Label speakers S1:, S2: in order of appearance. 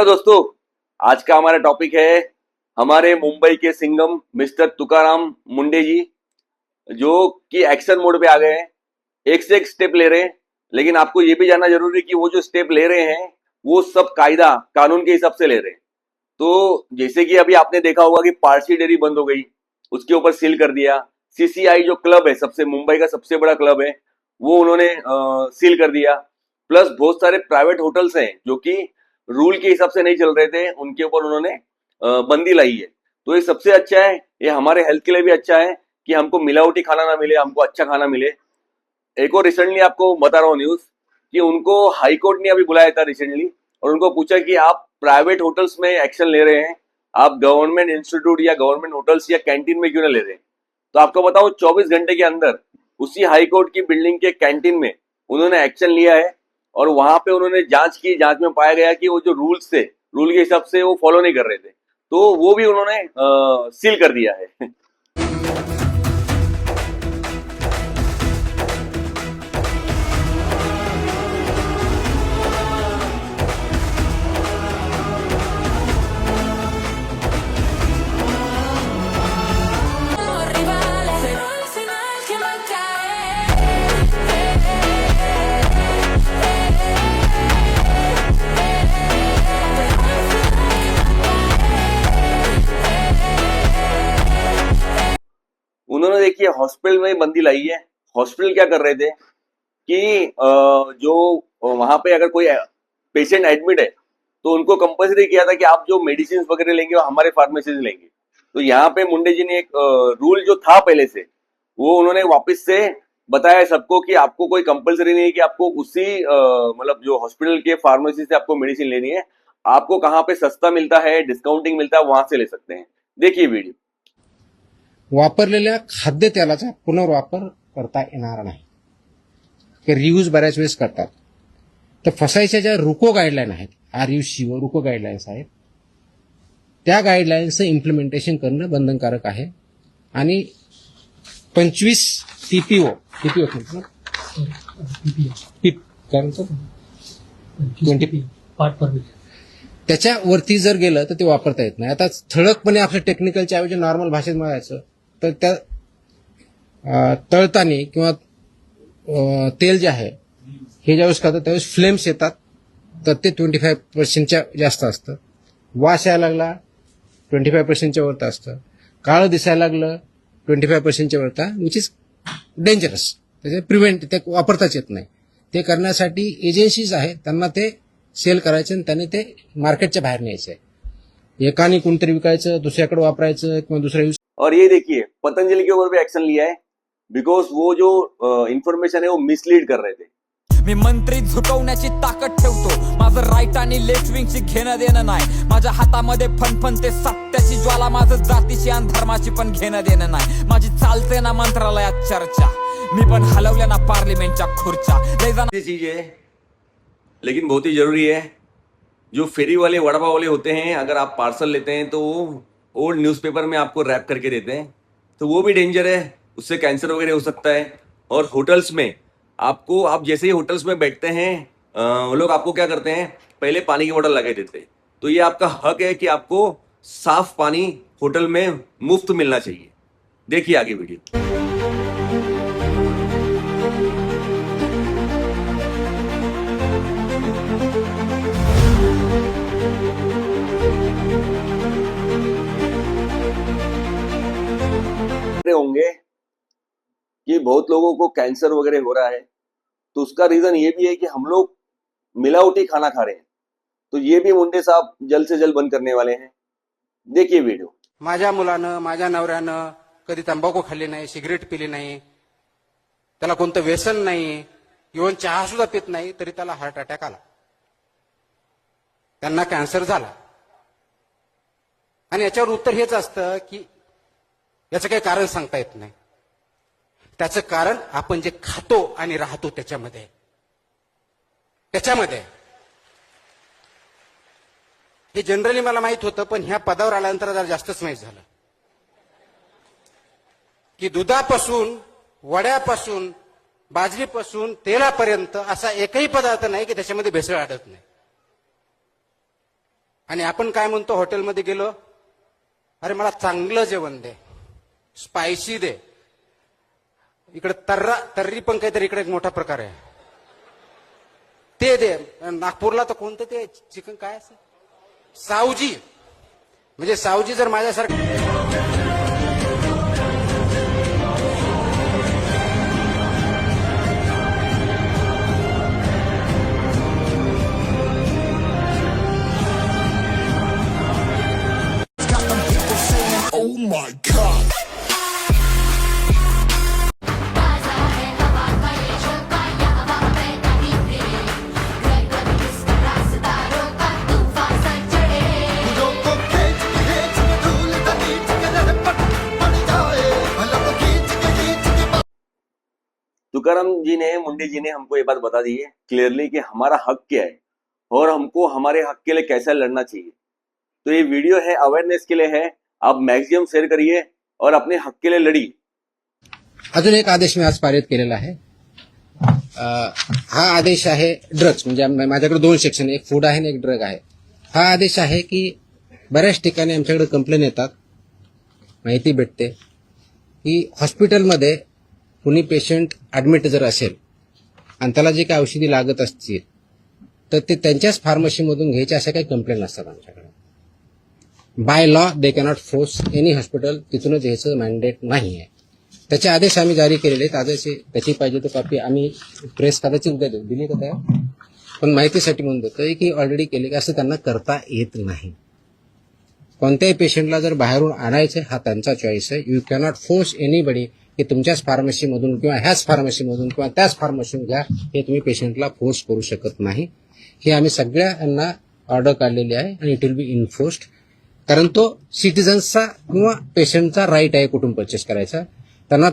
S1: दोस्तों, आज का हमारा टॉपिक है हमारे मुंबई के सिंघम मिस्टर तुकाराम मुंडे जी, जो कि एक्शन मोड पे आ गए हैं। एक से एक स्टेप ले रहे हैं, लेकिन आपको ये भी जानना जरूरी है कि वो जो स्टेप ले रहे हैं वो सब कायदा कानून के हिसाब से ले रहे हैं। तो जैसे कि अभी आपने देखा होगा कि पारसी डेयरी बंद हो गई, उसके ऊपर सील कर दिया। सीसीआई जो क्लब है, सबसे मुंबई का सबसे बड़ा क्लब है, वो उन्होंने सील कर दिया। प्लस बहुत सारे प्राइवेट होटल्स हैं जो कि रूल के हिसाब से नहीं चल रहे थे, उनके ऊपर उन्होंने बंदी लाई है। तो ये सबसे अच्छा है, ये हमारे हेल्थ के लिए भी अच्छा है कि हमको मिलावटी खाना ना मिले, हमको अच्छा खाना मिले। एक और रिसेंटली आपको बता रहा हूँ न्यूज कि उनको हाई कोर्ट ने अभी बुलाया था रिसेंटली, और उनको पूछा कि आप प्राइवेट होटल्स में एक्शन ले रहे हैं, आप गवर्नमेंट इंस्टीट्यूट या गवर्नमेंट होटल्स या कैंटीन में क्यों ना ले रहे हैं। तो आपको बताऊं, 24 घंटे के अंदर उसी हाई कोर्ट की बिल्डिंग के कैंटीन में उन्होंने एक्शन लिया है, और वहां पे उन्होंने जांच की। जांच में पाया गया कि वो जो रूल्स थे, रूल के हिसाब से वो फॉलो नहीं कर रहे थे, तो वो भी उन्होंने सील कर दिया है। उन्होंने देखिए हॉस्पिटल में बंदी लाई है। हॉस्पिटल क्या कर रहे थे कि जो वहां पे अगर कोई पेशेंट एडमिट है तो उनको कंपल्सरी किया था कि आप जो मेडिसिन वगैरह लेंगे वो हमारे फार्मेसी से लेंगे। तो यहाँ पे मुंडे जी ने एक रूल जो था पहले से, वो उन्होंने वापस से बताया सबको कि आपको कोई कंपल्सरी नहीं है कि आपको उसी मतलब जो हॉस्पिटल के फार्मेसी से आपको मेडिसिन लेनी है। आपको कहाँ पे सस्ता मिलता है, डिस्काउंटिंग मिलता है, वहां से ले सकते हैं। देखिए वीडियो।
S2: वापरलेल्या खाद्यतेलाचा पुनर्वापर करता येणार नाही, की रियूज बऱ्याच वेळेस करतात. तर फसायच्या ज्या रुको गाईडलाईन आहेत, RUC रुको गाईडलाईन्स आहेत, त्या गाईडलाईन्सचं इम्प्लिमेंटेशन करणं बंधनकारक आहे. आणि 25 TPO त्याच्यावरती जर गेलं तर ते वापरता येत नाही. आता ठळकपणे आपल्या टेक्निकलच्या ऐवजी नॉर्मल भाषेत म्हणायचं तर त्या तळताना किंवा तेल जे आहे हे ज्यावेळेस करतात त्यावेळेस फ्लेम्स येतात, तर ते 25% जास्त असतं. वास यायला लागला 25% वरती असतं. काळं दिसायला लागलं 25% वरता, विच इज डेंजरस. त्याचे प्रिव्हेंट ते वापरताच येत नाही. ते करण्यासाठी एजन्सीज आहेत, त्यांना ते सेल करायचे आणि त्याने ते मार्केटच्या बाहेर न्यायचं आहे. एकाने कोणतरी विकायचं, दुसऱ्याकडे वापरायचं किंवा दुसऱ्या यूज.
S1: और ये देखिए पतंजलि के ऊपर भी एक्शन लिया है, बिकॉज वो जो इन्फॉर्मेशन है वो मिसलीड कर रहे थे.
S3: मी मंत्री झुकवण्याची ताकद ठेवतो, माझं राईट आणि लेफ्ट विंगची घेणं देणं नाही. माझ्या हातामध्ये फणफणते सत्याची ज्वाला, माझं जातीची आणि धर्माची पण घेणं देणं नाही. माझी चालते ना मंत्रालयात चर्चा, मी पण हलवल्या ना पार्लिमेंटच्या खुर्च्या.
S1: चीज है, लेकिन बहुत ही जरूरी है. जो फेरी वाले वड़ा पाव वाले होते हैं, अगर आप पार्सल लेते हैं तो वो ओल्ड न्यूज़पेपर में आपको रैप करके देते हैं, तो वो भी डेंजर है, उससे कैंसर वगैरह हो सकता है. और होटल्स में आपको, आप जैसे ही होटल्स में बैठते हैं, वो लोग आपको क्या करते हैं, पहले पानी की बोतल लगा देते हैं. तो ये आपका हक है कि आपको साफ पानी होटल में मुफ्त मिलना चाहिए. देखिए आगे वीडियो. होंगे कि बहुत लोगों को कैंसर वगैरह हो रहा है, तो उसका रीजन ये भी है कि हम लोग मिलावटी खाना खा रहे हैं. तो ये भी मुंडे साहब जल्द से जल्द बंद करने वाले हैं. देखिए वीडियो.
S2: माझ्या मुलानं, माझ्या नवऱ्यानं कधी तंबाखू खाल्ली नाही, सिगरेट पिली नाही, त्याला कोणतं व्यसन नाही, इव्हन चहा सुद्धा पित नाही, तरी त्याला हार्ट अटॅक आला, त्यांना कॅन्सर झाला. आणि याच्यावर उत्तर हेच असतं की याचं काही कारण सांगता येत नाही. त्याचं कारण आपण जे खातो आणि राहतो त्याच्यामध्ये. हे जनरली मला माहित होतं, पण ह्या पदावर आल्यानंतर जरा जास्तच माहित झालं की दुधापासून, वड्यापासून, बाजरीपासून तेलापर्यंत असा एकही पदार्थ नाही की त्याच्यामध्ये भेसळ आढळत नाही. आणि आपण काय म्हणतो हॉटेलमध्ये गेलो, अरे मला चांगलं जेवण दे, स्पायसी दे. इकडे तर्री पण काहीतरी इकडे एक मोठा प्रकार आहे, ते दे. नागपूरला तर कोणतं ते चिकन काय असं सावजी, म्हणजे सावजी जर माझ्यासारखं
S4: Oh my God.
S1: तुकाराम जी ने, मुंडे जी ने हमको ये बात बता दी है क्लियरली कि हमारा हक क्या है और हमको हमारे हक के लिए कैसा लड़ना चाहिए. तो ये वीडियो है अवेयरनेस के लिए है, आप मैक्सिमम शेअर करिए और अपने हक के लिए लढिए.
S2: अजून एक आदेश मी आज पारित केलेला आहे. हा आदेश आहे ड्रग्स, म्हणजे माझ्याकडे 2 सेक्शन, एक फूड आहे आणि एक ड्रग आहे. हा आदेश आहे की बऱ्याच ठिकाणी आमच्याकडे कंप्लेन येतात, माहिती भेटते की हॉस्पिटलमध्ये कुणी पेशंट ऍडमिट जर असेल आणि त्याला जे काही औषधी लागत असतील तर ते त्यांच्याच फार्मसीमधून घ्यायचे, अशा काही कंप्लेंट असतात आमच्याकडे. By law they cannot force any hospital तिथूनच घ्यायचं मॅन्डेट नाही आहे. त्याचे आदेश आम्ही जारी केलेले आहेत. आदेश त्याची पाहिजे तो कॉपी आम्ही प्रेस कदाचित उद्या देऊ, दिली का त्या, पण माहितीसाठी म्हणून देतोय की ऑलरेडी केले की असं त्यांना करता येत नाही. कोणत्याही पेशंटला जर बाहेरून आणायचं हा त्यांचा चॉईस आहे. यू कॅनॉट फोर्स एनीबडी की तुमच्याच फार्मसीमधून किंवा ह्याच फार्मसीमधून किंवा त्याच फार्मसीमधून घ्या, हे तुम्ही पेशंटला फोर्स करू शकत नाही. हे आम्ही सगळ्यांना ऑर्डर काढलेली आहे आणि इट विल बी इन्फोर्स्ड, कारण तो सिटिझन्सचा किंवा पेशंटचा राईट आहे कुठून परचेस करायचा. त्यांना